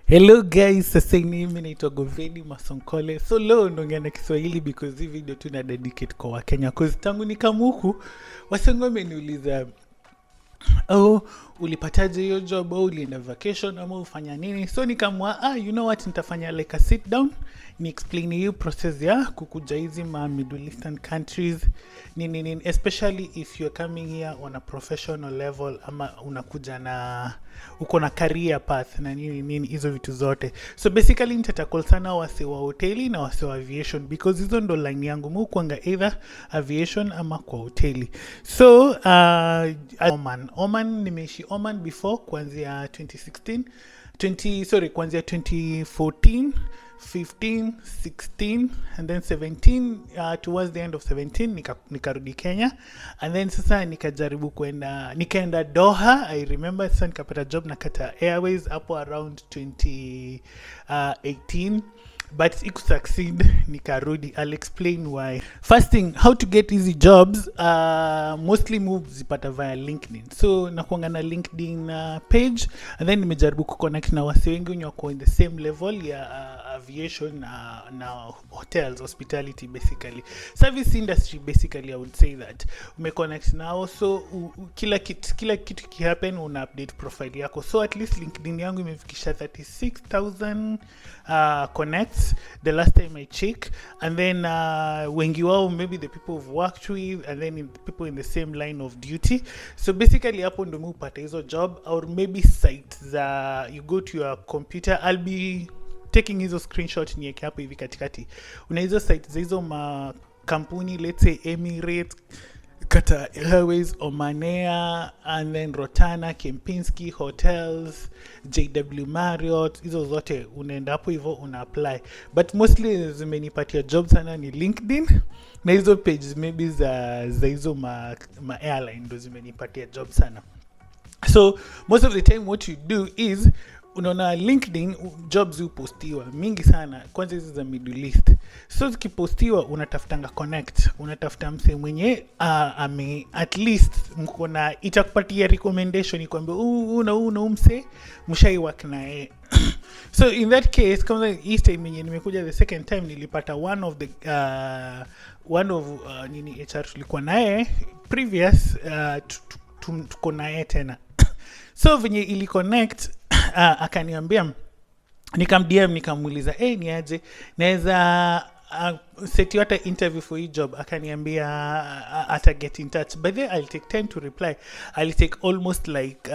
Hello guys, sasa mimi naitwa Govedi Masonkole. So leo naongea na Kiswahili because hii video tuna dedicate kwa Wakenya cause tangu nikamuku wasengo wameniuliza ulipataje hiyo job au ulienda vacation ama ufanya nini. So nikamwa you know what, nitafanya like a sit down ni explain you process ya kukuja hizi ma Middle Eastern countries nini, especially if you're coming here on a professional level ama unakuja na uko na career path na nini hizo vitu zote. So basically nitatakol sana wase wa hoteli na wase wa aviation because hizo ndo line yangu mu kuanga either aviation ama kwa hoteli. So Oman nimeishi Oman before kuanzia kuanzia 2014, 15, 16 and then 17 towards the end of 17 nikarudi Kenya and then sasa nikaenda Doha. I remember sasa nikapata job na Qatar Airways hapo around 2018 but it succeed nikarudi. I'll explain why. First thing, how to get easy jobs, mostly moves zipata via LinkedIn. So nakuanga na LinkedIn page and then nimejaribu kuconnect na wase wengi wenye wako in the same level ya aviation na hotels, hospitality basically. Service industry basically I would say that. Umeconnect now so kila kitu kihappen una update profile yako. So at least LinkedIn yangu imefikisha 36,000 connects the last time I check, and then wengi wao maybe the people I've worked with and then the people in the same line of duty. So basically hapo ndo upata hizo job or maybe sites you go to your computer. I'll be taking hizo screenshot niweke hapo hivi katikati. Una hizo sites za hizo kampuni, let's say Emirates, Qatar Airways, Oman Air, and then Rotana, Kempinski Hotels, JW Marriott, hizo zote unaenda hapo hivyo una apply. But mostly zimenipatia job sana ni LinkedIn na hizo pages maybe za hizo ma airline ndo zimenipatia job sana. So most of the time what you do is unaona LinkedIn jobs upostiwa mingi sana, kwanza hizo za Middle East. So zikipostiwa unatafutanga connect, unatafuta mse mwenye at least mko na itakupatia recommendation ikwambia una mse mshai work naye. So in that case kama hii time yenye nimekuja the second time nilipata one of HR tulikuwa naye previous tuko naye tena. So venye ili connect akaniambia, nikamdm nikamuuliza ni aje naweza set you hata interview for hii job. Akaniambia ata get in touch, but then I'll take time to reply. I'll take almost like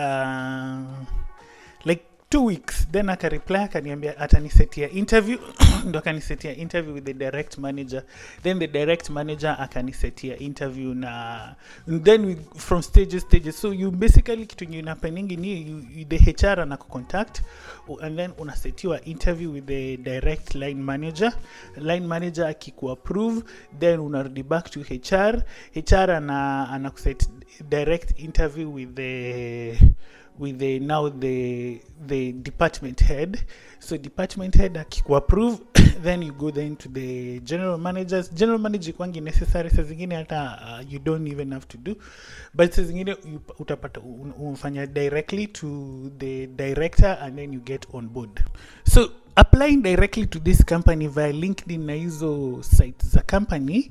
2 weeks. Then akareply akaniambia atanisetia interview ndo akanisetia interview with the direct manager. Then the direct manager akanisetia interview na then from stages. So you basically kitu yenye inapeningi ni the HR anakucontact and then unasetiwa interview with the direct line manager akikuapprove then unarudi back to HR anakuset direct interview with the department head. So department head akikuapprove then you go then to the general manager kwangi necessary saa zingine hata you don't even have to do, but saa zingine utapata unafanya directly to the director and then you get on board. So applying directly to this company via LinkedIn na hizo sites za company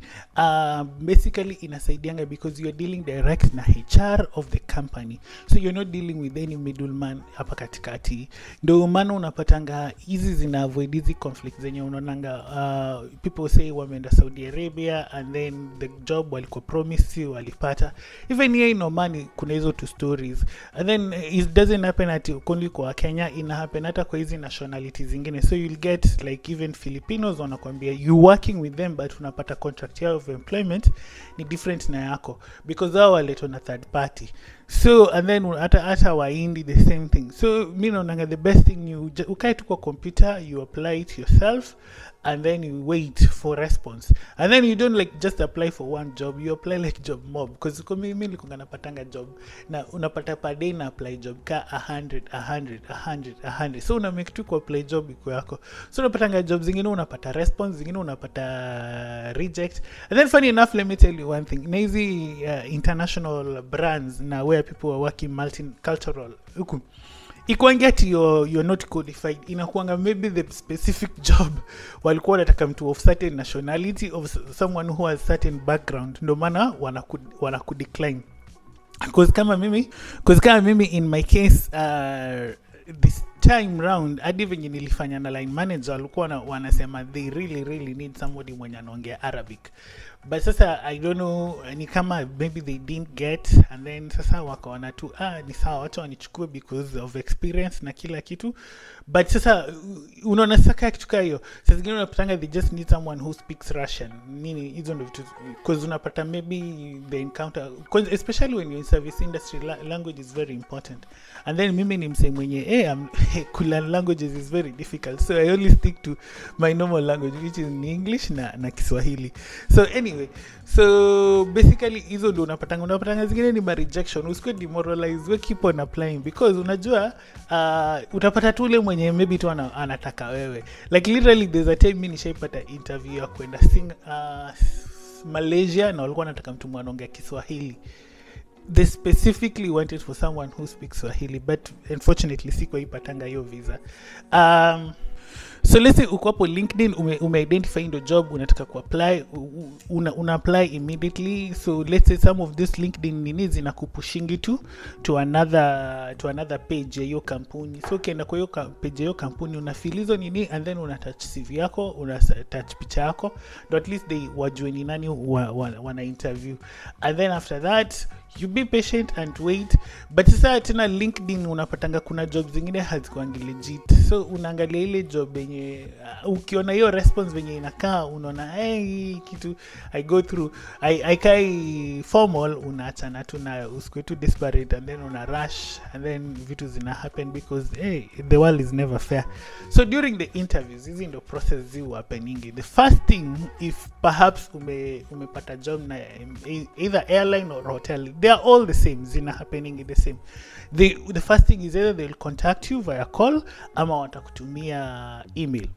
basically inasaidianga because you are dealing direct na HR of the company, so you're not dealing with any middleman hapa katikati. Ndio maana unapatanga hizi zina avoid hizi conflicts zenye unaonanga people say wameenda Saudi Arabia and then the job walikuwa promise walipata. Even here in Oman kuna hizo two stories and then it doesn't happen at only kwa Kenya, ina happen hata kwa hizi nationalities zingine. So you'll get like even Filipinos wanakuambia you working with them but unapata contract year of employment ni different na yako because hao waletwa na third party. So and then hata Wahindi the same thing. So mimi naona the best thing you ukae tu kwa computer, you apply it yourself and then you wait for response. And then you don't like just apply for one job, you apply like job mob because kwa mimi nilikuwa napatanga job na unapata per day na apply job ka 100. So una make tu kwa apply job iko yako. So unapatanga job zingine unapata response, zingine unapata reject. And then funny enough, let me tell you one thing, na hizi international brands na where people are working multicultural huku ikuangia ati you're not qualified, inakuanga maybe the specific job walikuwa wanataka mtu of certain nationality, of someone who has certain background, ndio maana wanakudecline. Because kama mimi in my case this time round, hadi venye nilifanya na line manager walikuwa wanasema they really need somebody mwenye anaongea Arabic. But sasa I don't know, ni kama maybe they didn't get, and then sasa wakaona tu ni sawa watu wanichukue because of experience na kila kitu. But sasa unaona saka kitu kama hiyo, sasa zingine unapatanga they just need someone who speaks Russian, nini hizo ndio vitu, because unapata maybe the encounter, especially when you're in service industry, language is very important. And then mimi ni msee mwenye kulearn languages is very difficult, so I only stick to my normal language, which is in English na Kiswahili. So anyway, so basically hizo ndio unapatanga zingine ni ma rejection. Usikwe demoralized, we keep on applying, because unajua utapata tu ule mwenye maybe tu anataka wewe. Like literally there's a time mimi nishaipata interview ya kwenda Malaysia, na walikuwa wanataka mtu mwanaongea Kiswahili. They specifically wanted for someone who speaks Swahili, but unfortunately sikuwa ipatanga hiyo visa. So let's say uko hapo LinkedIn, ume-identify ndo job unataka ku-apply, una-apply immediately. So let's say some of this LinkedIn nini zinakupushingi to another page ya hiyo kampuni. So ukienda kwa hiyo page ya hiyo kampuni, unafill hizo nini, and then una-touch CV yako, una-touch picha yako, so at least they wajue ni nani wana interview. And then after that you be patient and wait. But sasa tena LinkedIn unapatanga kuna job zingine hazikuangi legit, so unaangalia ile job yenye ukiona hiyo response venye inakaa, unaona kitu I go through I kai formal, unaachana tu na usikwe tu desperate, and then una rush, and then vitu zina happen because the world is never fair. So during the interviews, hizi ndo process zi happening. The first thing, if perhaps umepata job na either airline or hotel, they are all the same, zina happening the same. The first thing is either they'll contact you via call ama watakutumia email.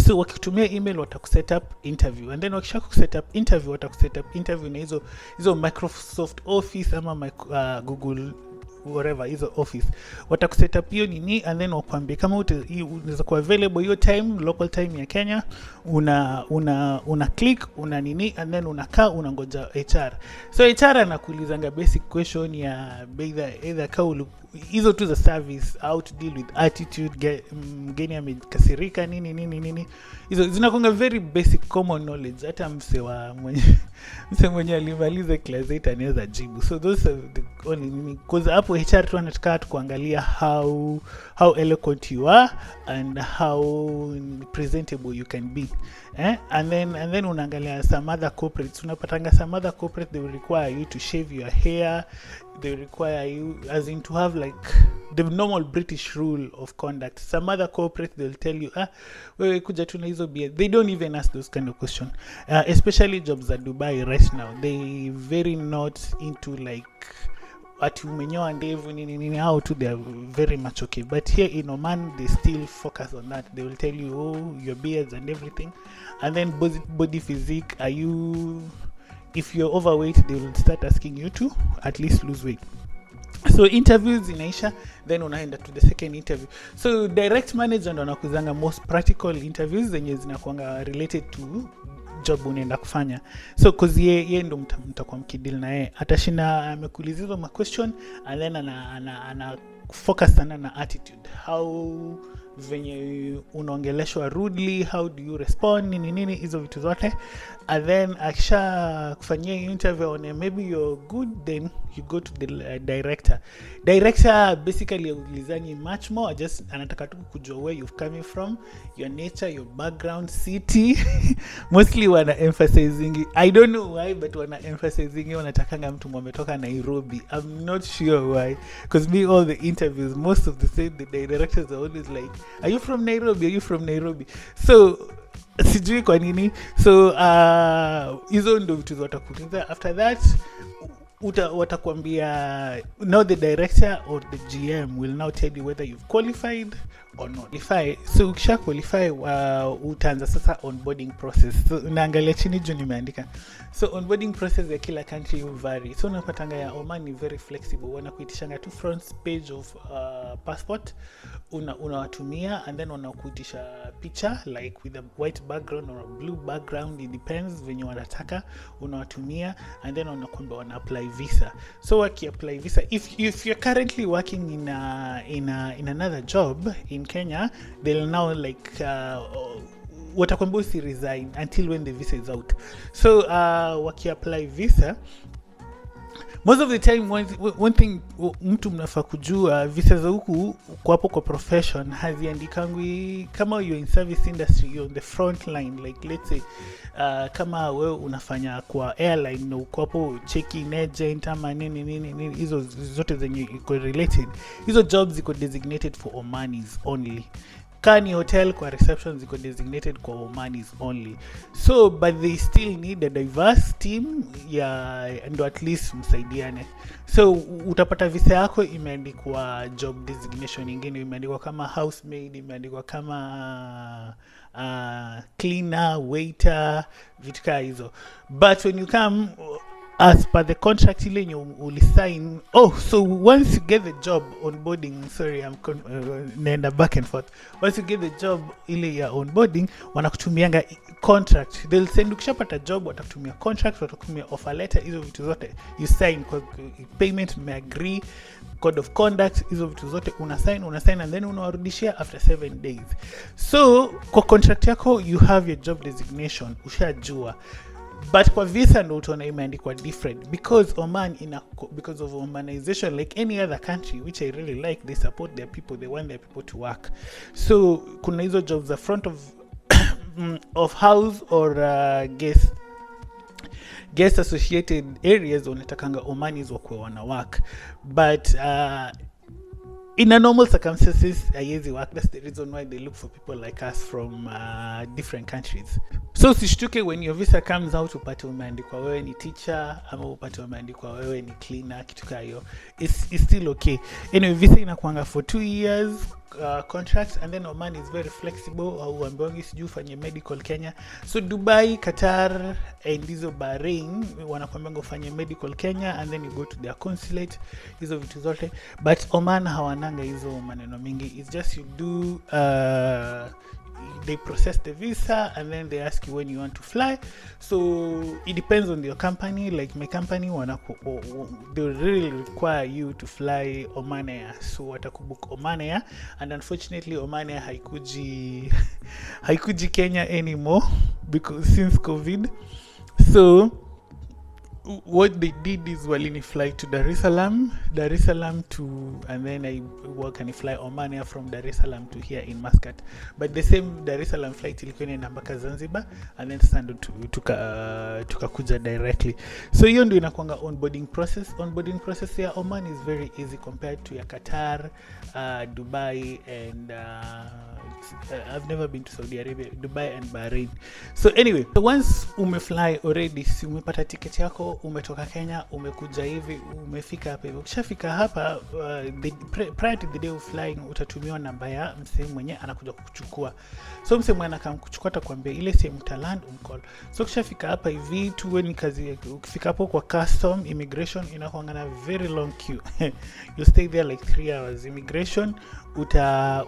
So wakikutumia email watakuset up interview, and then wakisha kuset up interview watakuset up interview na hizo Microsoft Office ama Google whatever hizo office, watakuset up hiyo nini, and then wakwambie kama unaweza kuwa available hiyo time, local time ya Kenya, una click una nini, and then unakaa unangoja HR. So HR anakuulizanga basic question ya either kaulu hizo tu za service, how to deal with attitude, mgeni amekasirika nini, hizo zinakonga very basic common knowledge, hata mse mwenye alimaliza class 8 anaweza jibu. So those are the only nini, because hapo HR tu anataka kuangalia how eloquent you are and how presentable you can be. And then unaangalia some other corporates, unapatanga some other corporate, they will require you to shave your hair, they require you as in to have like the normal British rule of conduct. Some other corporate, they'll tell you wewe kuja tu na hizo beard. They don't even ask those kind of questions, especially jobs at Dubai right now. They very not into like ati umenyoa ndevu nini, how to, they are very much okay. But here in Oman, they still focus on that. They will tell you your beards and everything, and then body physique, if you're overweight, they will start asking you to at least lose weight. So interviews inaisha, then unaenda to the second interview. So direct manager ndo anakuzanga most practical interviews zenye zinakuanga related to job unaenda kufanya. So cause ye ndo mtakuwa mkideal na yeye, atashinda amekuuliza hizo question, and then ana focus sana na attitude, how venye unaongeleshwa rudely, how do you respond nini hizo vitu zote. And then akisha kufanyia interview on maybe you're good, then you go to the director basically ulizani much more, just anataka tu kujua where you've coming from, your nature, your background, city. Mostly wana emphasizing, I don't know why, but wana emphasizing wanatakanga mtu mwametoka Nairobi. I'm not sure why, because me all the interviews, most of the directors are always like, are you from Nairobi? So sijui kwa nini. So hizo ndo vitu watakuuliza. After that watakwambia, now the director or the GM will now tell you whether you've qualified or not. So ukisha qualify, utaanza sasa onboarding process. So naangalia chini juu nimeandika. So onboarding process ya kila country vary. So unapatanga ya Oman ni very flexible. Wanakuitishanga tu front page of passport, unawatumia, and then wanakuitisha picture like with a white background or a blue background, it depends venye wanataka, unawatumia, and then wanakuambia wana apply visa. So waki apply visa, if you're currently working in another job in Kenya, they'll now like watakwambia usi resign until when the visa is out. So waki apply visa, most of the time one thing mtu mnafaa kujua, visa za huku kwa hapo kwa profession haziandikangwi kama you're in service industry, you're on the front line, like let's say kama wewe unafanya kwa airline na uko hapo check-in agent ama nini, hizo zote zenye iko related, hizo jobs ziko designated for Omanis only. Kani hotel kwa reception ziko designated kwa Omanis only. So but they still need a diverse team ndo at least msaidiane. So utapata visa yako imeandikwa job designation nyingine, imeandikwa kama housemaid, imeandikwa kama cleaner, waiter, vitu kama hizo. But when you come as per the contract ile you sign, so once you get the job onboarding, sorry I'm naenda back and forth, once you get the job ile ya onboarding, wanakutumianga contract, they'll send, ukishapata job watakutumia contract, watakutumia offer letter, hizo vitu zote you sign, kwa payment me agree, code of conduct, hizo vitu zote una sign and then unawarudishia after 7 days. So kwa contract yako you have your job designation, ushajua. But kwa visa ndo utaona imeandikwa different, because Oman because of Omanization, like any other country, which I really like, they support their people, they want their people to work. So kuna hizo jobs the front of house or guest associated areas, unatakanga Omanis wakuwa wana work, but in a normal circumstances, haiwezi work. That's the reason why they look for people like us from different countries. So usishtuke when your visa comes out upate umeandikwa wewe ni teacher ama upate umeandikwa wewe ni cleaner, kitu kama hiyo. It's still okay. Anyway, visa inakuanga for 2 years contracts, and then Oman is very flexible. Uambiwangi sijui ufanye medical Kenya. So Dubai, Qatar and hizo Bahrain wanakuambia ufanye medical Kenya, and then you go to their consulate, hizo vitu zote. But Oman hawananga hizo maneno mingi. It's just you do they process the visa and then they ask you when you want to fly. So it depends on your company. Like my company, they really require you to fly Oman Air. So watakubook Oman Air, and unfortunately Oman Air haikuji Kenya anymore because since COVID. So what they did is walini fly to Dar es Salaam to, and then I work and fly Oman Air from Dar es Salaam to here in Muscat. But the same Dar es Salaam flight ilikuwa inaenda mpaka Zanzibar, and then stand tukakuja directly. So hiyo ndio inakuanga onboarding process. Onboarding process ya Oman is very easy compared to ya Qatar, Dubai, and I've never been to Saudi Arabia, Dubai and Bahrain. So anyway, so once umefly already, si umepata ticket yako, umetoka Kenya, umekuja hivi, umefika hapa hivi. Ukishafika hapa, prior to the day of flying, utatumiwa namba ya msemo mwenye anakuja kukuchukua. So msemo mwenye anakuchukua atakwambia ile sehemu utaland, umcall. So ukishafika hapa hivi, tuwe ni kazi, ukifika hapo kwa custom immigration inakuanga na very long queue. You stay there like 3 hours. Immigration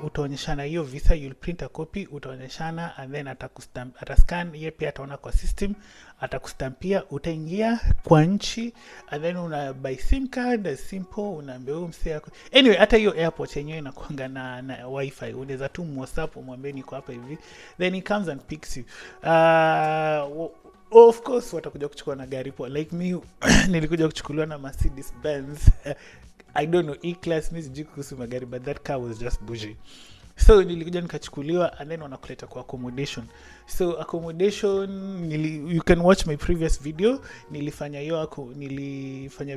utaonyeshana hiyo visa, you'll print a copy, utaonyeshana, and then atascan, yeye pia ataona kwa system, atakustampia, utaingia kwa nchi, and then una buy SIM card, as simple, unaambia huyo msee yako. Anyway, hata hiyo airport yenyewe inakuanga na wifi, unaweza tu WhatsApp umwambie niko hapa hivi, then he comes and picks you. Of course watakuja kuchukua na gari poa, like me nilikuja kuchukuliwa na Mercedes Benz. I don't know E-class, mimi sijui kuhusu magari, but that car was just bougie. So nilikuja nikachukuliwa, and then wanakuleta kwa accommodation. So accommodation, you can watch my previous video, nilifanya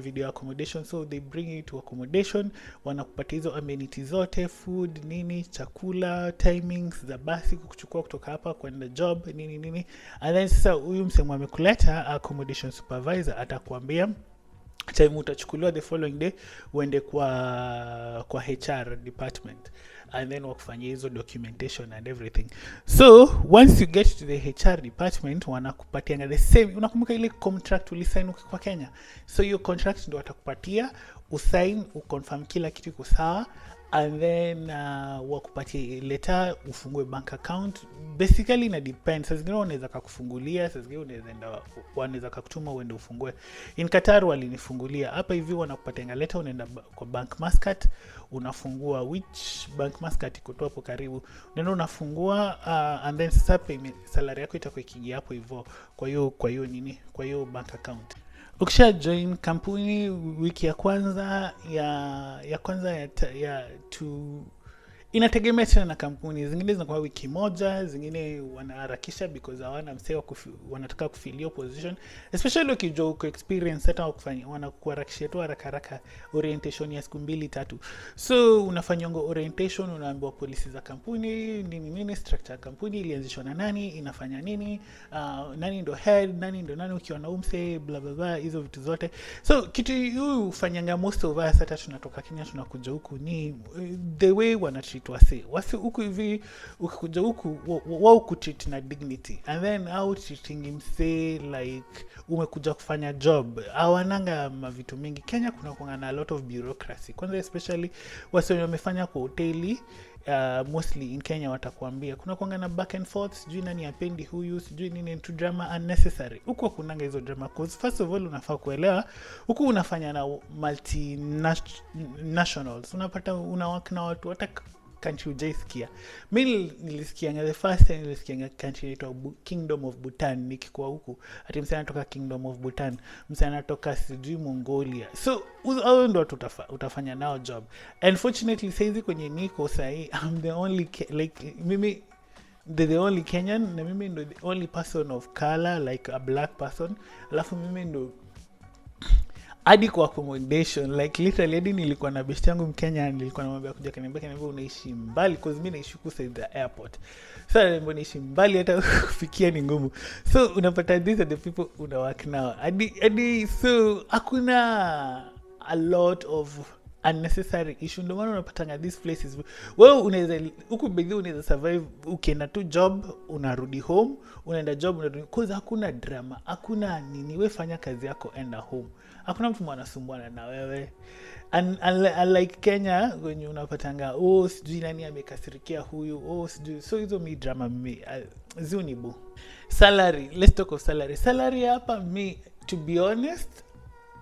video ya accommodation. So they bring you to accommodation, wanakupatia hizo amenities zote, food, nini, chakula, timings za basi kukuchukua kutoka hapa kwenda job, nini. And then sasa huyu msemo amekuleta, accommodation supervisor atakwambia time utachukuliwa the following day uende kwa HR department. and then wakufanyia hizo documentation and everything. So once you get to the HR department, wanakupatianga the same, unakumbuka ile contract ulisign kwa Kenya, so hiyo contract ndio watakupatia usign, uconfirm kila kitu iko sawa, and then wakupatie letter ufungue bank account. Basically ina depend, saa zingine wanaweza kukufungulia, saa zingine wanaweza kukutuma uende ufungue. In Qatar walinifungulia hapa hivi, wanakupatia letter, unaenda kwa Bank Muscat, unafungua, which Bank Muscat iko tu hapo karibu, unaenda unafungua, and then sasa salary yako itakuwa ikiingia hapo hivyo kwa hiyo bank account. Ukisha join kampuni wiki ya kwanza ya inategemea sana na kampuni. Zingine zinakuwa wiki moja, zingine wanaharakisha because hawana msee wanataka kufill position, especially ukijua uko experience, hata wakufanya wanakuharakishia tu haraka orientation ya siku 2-3. So unafanya orientation, unaambiwa policy za kampuni, nini structure ya kampuni, ilianzishwa na nani, inafanya nini, nani ndo head, nani ukiwa na umse, bla bla bla, hizo vitu zote. So kitu huu ufanyanga most of us, hata tunatoka Kenya tunakuja huku, ni the way wanatreat wasi huku hivi. Ukikuja huku wao kutreat na dignity, and then how treating him say like umekuja kufanya job, hawananga mavitu mingi. Kenya kuna na a lot of bureaucracy, kwanza especially wasi wamefanya kwa hoteli. Mostly in Kenya watakuambia kuna na back and forth, sijui nani apendi huyu, sijui nini, to drama unnecessary. Huko kunanga hizo drama, cause first of all unafaa kuelewa huko unafanya na multinationals, unapata unawaka na watu hata country ujaisikia. Mimi nilisikianga the first time, nilisikianga country inaitwa Kingdom of Bhutan nikikuwa huku, ati msana anatoka Kingdom of Bhutan, msana anatoka sijui Mongolia. So hao ndio utafanya nao job. Unfortunately saizi kwenye niko sahi, I'm the only mimi the only Kenyan, na mimi ndo the only person of color, like a black person. Alafu mimi ndo hadi kwa accommodation, like literally hadi nilikuwa na best yangu Mkenya, nilikuwa namwambia kuja kaniambia unaishi mbali, cause mimi naishi huko the airport. So mbona naishi mbali, hata kufikia ni ngumu. So unapata these are the people una work now. Hadi so hakuna a lot of unnecessary issue. Ndio maana unapatanga these places wewe unaweza huku bedhi, unaweza survive ukienda tu job, unarudi home, unaenda job, unarudi, cause hakuna drama, hakuna nini. Wewe fanya kazi yako, enda home, hakuna mtu mwanasumbuana na wewe. Unlike Kenya when unapatanga sijui nani amekasirikia huyu, sijui. So hizo mi drama zunibu. Salary, let's talk of salary hapa. Me, to be honest,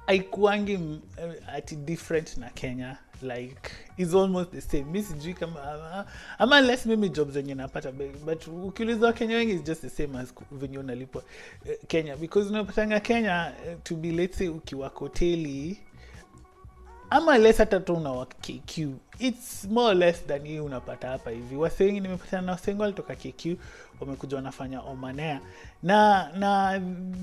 haikuangi ati different na Kenya, like it's almost the same. Mimi sijui kama ama less mimi jobs zenye napata, but ukiuliza Kenya wengi is just the same as venye unalipwa Kenya, because unapatanga Kenya to be, let's say ukiwa hoteli ama less hata tu una KQ, it's more or less than you unapata hapa hivi. Wase wengi nimepata na wase wengi walitoka KQ wamekuja wanafanya Oman na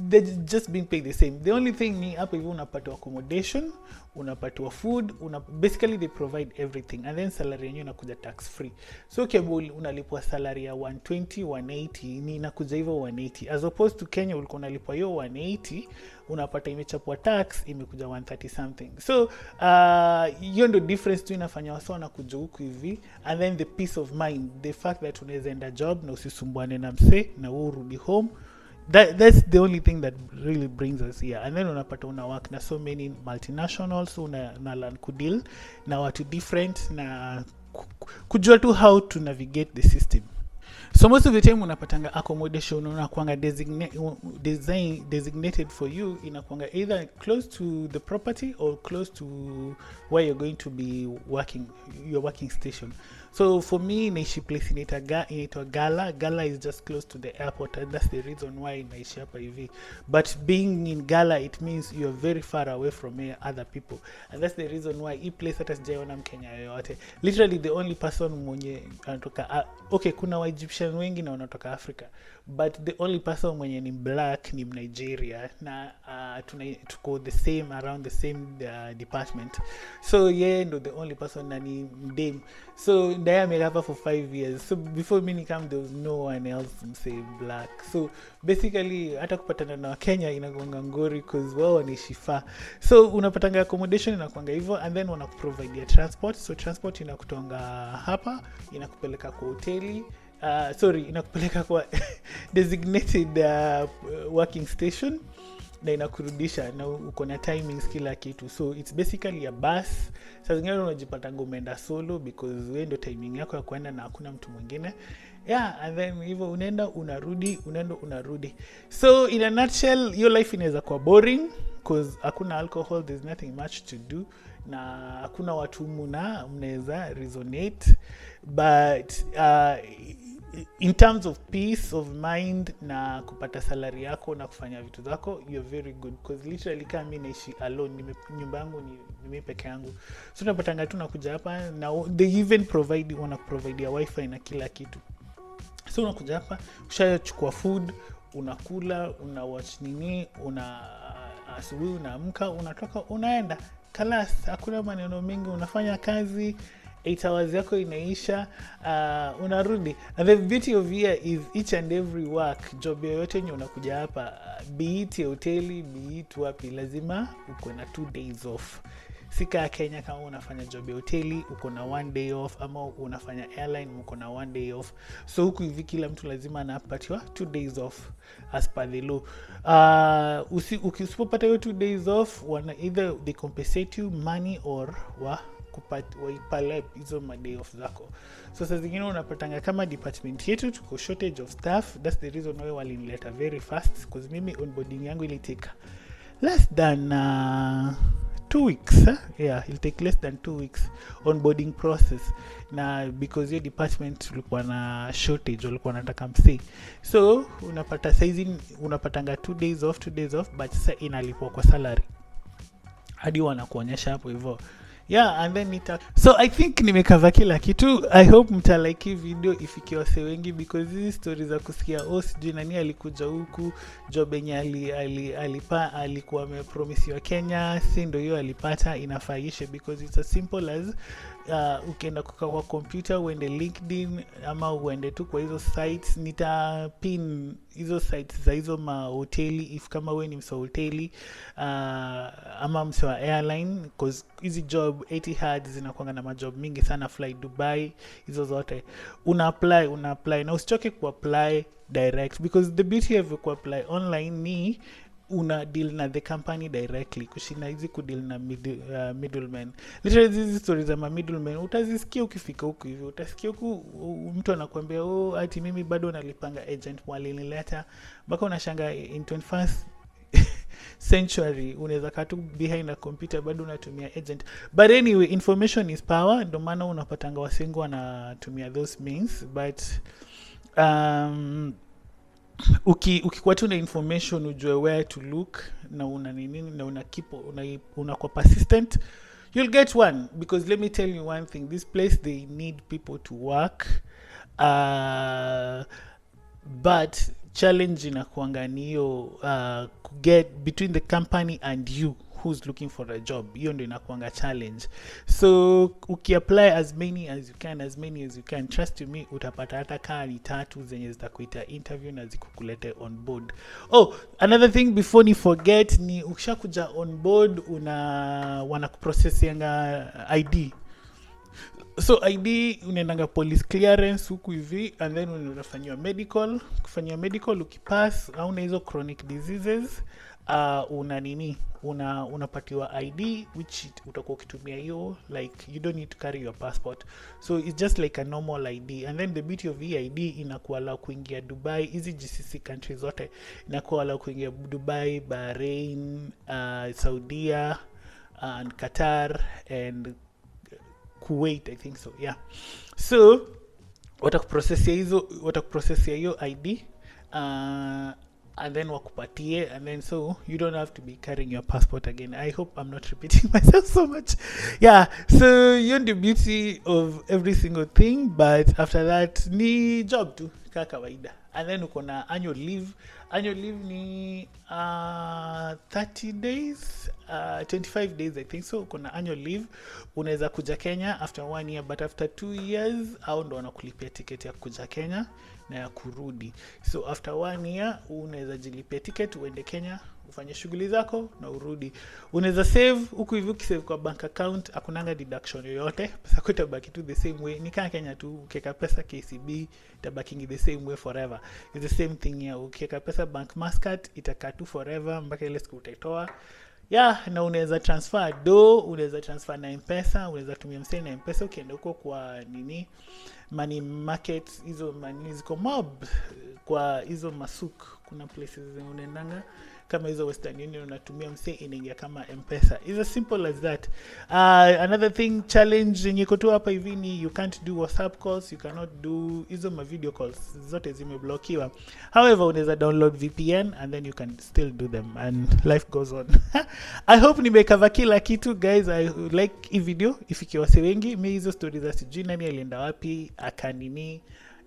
they just being paid the same. The only thing ni hapa hivi unapata accommodation, unapata food, basically they provide everything, and then salary yenyewe inakuja tax free. So kebul unalipwa salary ya 120 180, ni inakuja hivyo 180, as opposed to Kenya ulikuwa unalipwa hiyo 180, unapata imechapwa tax imekuja 130 something. So hiyo ndio difference tu inafanya wasa wanakuja huku hivi. And then the peace of mind, the fact that unaweza enda job na usisumbuane na mse na wewe urudi home, that's the only thing that really brings us here. And then unapata una work na so many multinationals, una learn kudeal na watu different, na kujua tu how to navigate the system. So most of the time unapatanga accommodation unakuanga designated for you, inakuanga either close to the property or close to where you're going to be working, your working station. So for me, naishi place inaitwa Gala is just close to the airport, and that's the reason why naishi hapa hivi. But being in Gala, it means you're very far away from other people, and that's the reason why hii place hata sijaona Mkenya yoyote. Literally the only person mwenye anatoka okay, kuna wa Egyptian wengi na wanatoka Africa, but the only person mwenye ni black ni Nigeria, na tuko the same around the same department. So ndo the only person na ni mdem. So Ndaya made hapa for 5 years. So before me come, there was no one else say black. So basically hata kupatana na Wakenya inakuanga ngori cause wao wanaishi far. So unapatanga accommodation inakuanga hivyo, and then wanakuprovide ya transport. So transport inakutonga hapa, inakupeleka kwa hoteli. Inakupeleka kwa designated working station na inakurudisha na uko na timings kila kitu. So it's basically a bus. Saa zingine unajipata umeenda solo because wewe ndio timing yako ya kuenda na hakuna mtu mwingine. Yeah, and then hivyo unaenda unarudi. So in a nutshell, your life inaweza kuwa boring because hakuna alcohol, there's nothing much to do, na hakuna watu mnaweza resonate, but in terms of peace of mind na kupata salary yako na kufanya vitu zako, you're very good because literally kama mimi naishi alone, nyumba yangu ni mimi peke yangu. So unapatanga tu nakuja hapa na they even provide ya wifi na kila kitu. So unakuja hapa, ushachukua food, unakula, una watch nini, asubuhi unaamka, unatoka, unaenda. Kalas, hakuna maneno mengi, unafanya kazi, 8 hours yako inaisha, unarudi. And the beauty of here is each and every work, job yoyote yenye unakuja hapa, be it hoteli, be it wapi, lazima uko na 2 days off. Sika Kenya kama unafanya job ya hoteli uko na 1 day off, ama unafanya airline uko na 1 day off. So huku hivi kila mtu lazima anapatiwa 2 days off as per the law. Ukisipopata hiyo 2 days off, either they compensate you money or waipale hizo day off zako. So saa zingine unapatanga kama department yetu tuko shortage of staff. That's the reason why walinileta very fast, because mimi onboarding yangu ilitake less than 2 weeks. Yeah, it'll take less than 2 weeks onboarding process, na because your department tulikuwa na shortage, walikuwa wanataka msee. So unapata saizi unapatanga 2 days off, but sasa inalipwa kwa salary hadi wanakuonyesha hapo hivyo. Yeah, and then so I think nimekava kila kitu. I hope mtalike video ifike wase wengi, because hizi stories za kusikia sijui nani alikuja huku job yenye alikuwa amepromisiwa Kenya, si ndio hiyo alipata, inafaishe, because it's as simple as ukienda kwa computer, uende LinkedIn ama uende tu kwa hizo sites. Nitapin hizo sites za hizo mahoteli if kama wewe ni msa hoteli ama msa wa airline, because hizi job Etihad zinakuanga na majob mingi sana, Fly Dubai, hizo zote una apply na usichoke ku-apply direct, because the beauty of ku-apply online ni una deal na the company directly kushinda hizi kudeal na middleman. Literally hizi stories za middleman utazisikia ukifika huku hivi, utasikia huku mtu anakuambia ati mimi bado nalipanga agent walinileta, mpaka unashanga in 21st century unaweza kaa tu behind a computer bado unatumia agent. But anyway, information is power, ndio maana unapatanga wasengo wanatumia those means. But ukikuwa tu na information, ujue where to look, na una nini, na unakuwa persistent, you'll get one. Because let me tell you one thing, this place they need people to work, but challenge inakuanga ni hiyo get between the company and you who's looking for a job. Hiyo ndio inakuanga challenge. So ukiapply as many as you can, trust me, utapata hata kaa ni 3 zenye zitakuita interview na zikukulete on board. Another thing before ni forget, ni ukishakuja on board wanakuprocessianga ID. So ID unaendanga police clearance huku hivi, and then unafanywa medical. Kufanywa medical ukipass, hauna hizo chronic diseases, unapatiwa ID, which utakuwa ukitumia hiyo, like you don't need to carry your passport. So it's just like a normal ID. And then the beauty of the ID, inakuwa allow kuingia Dubai, hizi GCC countries zote inakuwa allow kuingia Dubai, Bahrain, Saudia, and Qatar, and Kuwait, I think so, yeah. So watakuprocessia hiyo ID, and then wakupatie, and then so you don't have to be carrying your passport again. I hope I'm not repeating myself so much. Yeah, so you're the beauty of every single thing, but after that ni job tu kaka kawaida. and then uko na annual leave. Annual leave ni 30 days, 25 days I think. So uko na annual leave, unaweza kuja Kenya after 1 year, but after 2 years au ndo wanakulipia ticket ya kuja Kenya na ya kurudi. So after 1 year unaweza jilipia ticket uende Kenya, ufanye shughuli zako na urudi. Unaweza save huku hivi, ukisave kwa bank account hakunanga deduction yoyote, pesa yako itabaki tu the same way. Ni kama Kenya tu, ukiweka pesa KCB itabaki the same way forever. It's the same thing here. Ukiweka pesa bank Muscat itakaa tu forever mpaka ile siku utaitoa. Yeah, na unaweza transfer unaweza transfer na M-Pesa, unaweza tumia msee na M-Pesa ukienda huko kwa money market, hizo money ziko mob kwa hizo masuk. Kuna places unaendanga kama hizo Western Union, unatumia msee inaingia kama M-Pesa. It's as simple as that. Another thing, challenge yenye iko tu hapa hivi ni you can't do WhatsApp calls, you cannot do hizo video calls, zote zimeblokiwa. However, unaweza download VPN and then you can still do them and life goes on. I hope nimekava kila kitu guys. I like hii video ifikie wase wengi. Mimi hizo stories za sijui nani alienda wapi akanini,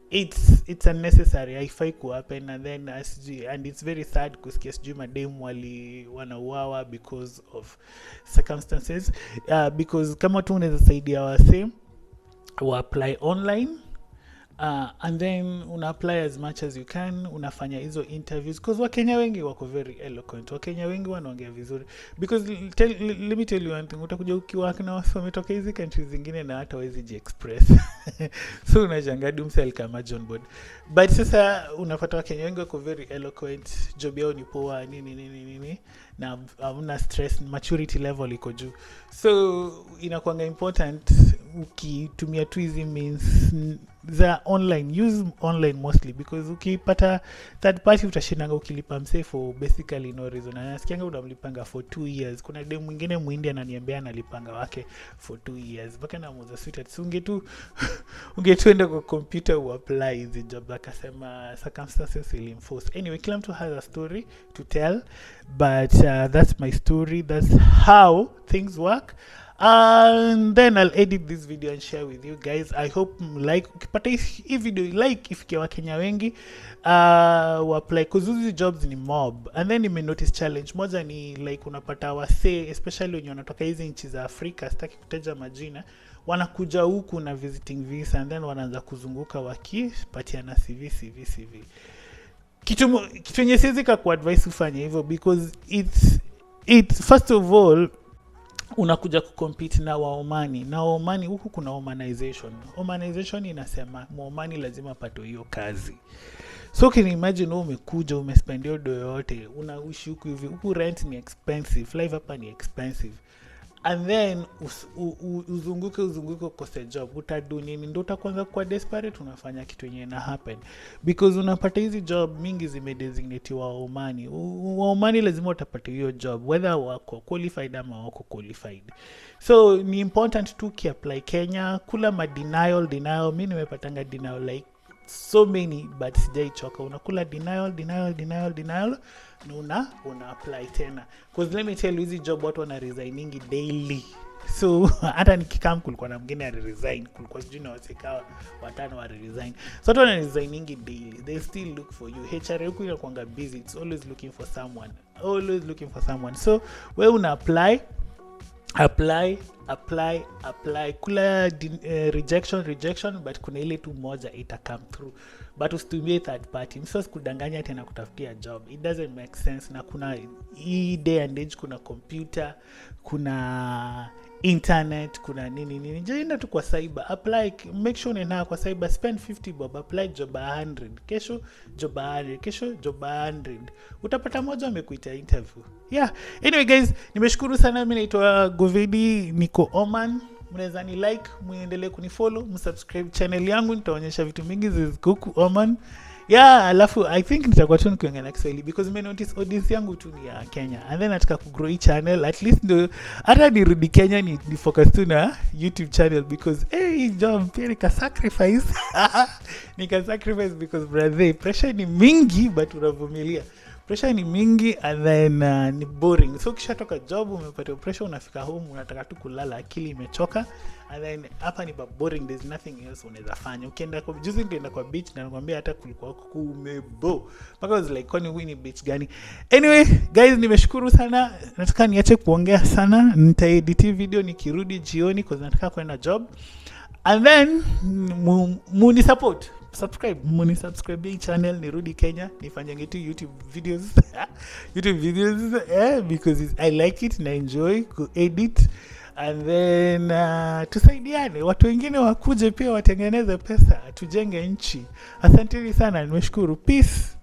it's unnecessary, haifai ku happen. And then and it's very sad kusikia sijui mademu wanauawa because of circumstances. Because kama tu unaweza saidia wase wa apply online, and then una apply as much as you can, unafanya hizo interviews, because Wakenya wengi wako very eloquent, Wakenya wengi wanaongea vizuri. Because let me tell you one thing, utakuja ukiwa na watu wametoka hizi countries zingine na hata hawezi ji-express. So unajanga dumsel kama John Board. But sasa unapata Wakenya wengi wako very eloquent, job yao ni poa, nini na una stress, maturity level iko juu. So inakuanga important ukitumia tu hizi means za online, use online mostly, because ukipata third party utashindanga ukilipa msee for basically no reason. Na nasikianga unamlipanga for 2 years. Kuna demu mwingine Muindia ananiambia analipanga wake for 2 years. Baka na mmoja sweetheart, so ungetuenda kwa computer uapply hizi job, akasema circumstances will enforce. Anyway, kila mtu has a story to tell, but that's my story, that's how things work. And then I'll edit this video and share with you guys. I hope like ukipata hii video like ifikie Wakenya wengi apply, cause these jobs ni mob. And then you notice challenge moja ni like unapata wase, especially when wanatoka hizi nchi za Afrika, sitaki kutaja majina, wanakuja huku na visiting visa, and then wanaanza kuzunguka wakipatiana CV. Kitu yenye siwezi kuadvise ufanye hivyo, because it's first of all unakuja kucompete na Waomani. Na Waomani huku kuna Omanization inasema Muomani lazima apate hiyo kazi. So can you imagine umekuja umespend hiyo do yote, unaishi huku hivi, huku rent ni expensive, life hapa ni expensive, and then uzunguke kose job, utadu nini? Ndio utaanza kuwa desperate, unafanya kitu yenye na happen, because unapata hizi job mingi zimedesignate wa Omani lazima utapata hiyo job whether wako qualified ama wako qualified. So ni important tu apply Kenya, kula denial. Mimi nimepatanga denial like so many, but sijaichoka. Unakula denial na una apply tena, because let me tell you, hizi job watu wana resigningi daily. So hata nikikam kulikuwa na mwingine resign, kulikuwa sijui na wasekawa watano wa resign. So watu wana resigningi daily, they still look for you. HR huku inakuanga busy, it's always looking for someone. So wewe una apply, kula rejection, but kuna ile tu moja ita come through. But usitumie third party, msio kudanganya tena kutafutia job, it doesn't make sense. Na kuna hii day and age, kuna computer, kuna internet, kuna nini. Jaenda tu kwa cyber, apply, make sure unaenda kwa cyber, spend 50 bob, apply job 100, kesho job 100, utapata moja amekuita interview. Yeah, anyway guys, nimeshukuru sana. Mimi naitwa Govedi, niko Oman. Mnaweza ni like, muendelee kunifollow, msubscribe channel yangu, nitaonyesha vitu mingi zikuku Oman. Yeah, alafu I think nitakuwa tu nikiongea na Kiswahili, because me notice audience yangu tu ni ya Kenya, and then nataka kugrow hii channel, at least ndo hata nirudi Kenya ni focus tu na YouTube channel, because hii job pia nika sacrifice because brother, pressure ni mingi, but unavumilia. Pressure ni mingi, and then ni boring. So ukishatoka job umepata pressure, unafika home unataka tu kulala, akili imechoka, and then hapa ni boring, there's nothing else unaweza fanya. Ukienda kwa juzi ndio kwa beach na nakwambia hata kulikuwa kumebo mpaka was like kwani huyu ni beach gani. Anyway guys, nimeshukuru sana, nataka niache kuongea sana, nitaedit video nikirudi jioni kwa nataka kwenda job, and then muni support, muni subscribe hii channel, nirudi Kenya nifanye tu YouTube videos because I like it na enjoy ku edit, and then tusaidiane, watu wengine wakuje pia watengeneze pesa, tujenge nchi. Asanteni sana, nimeshukuru. Peace.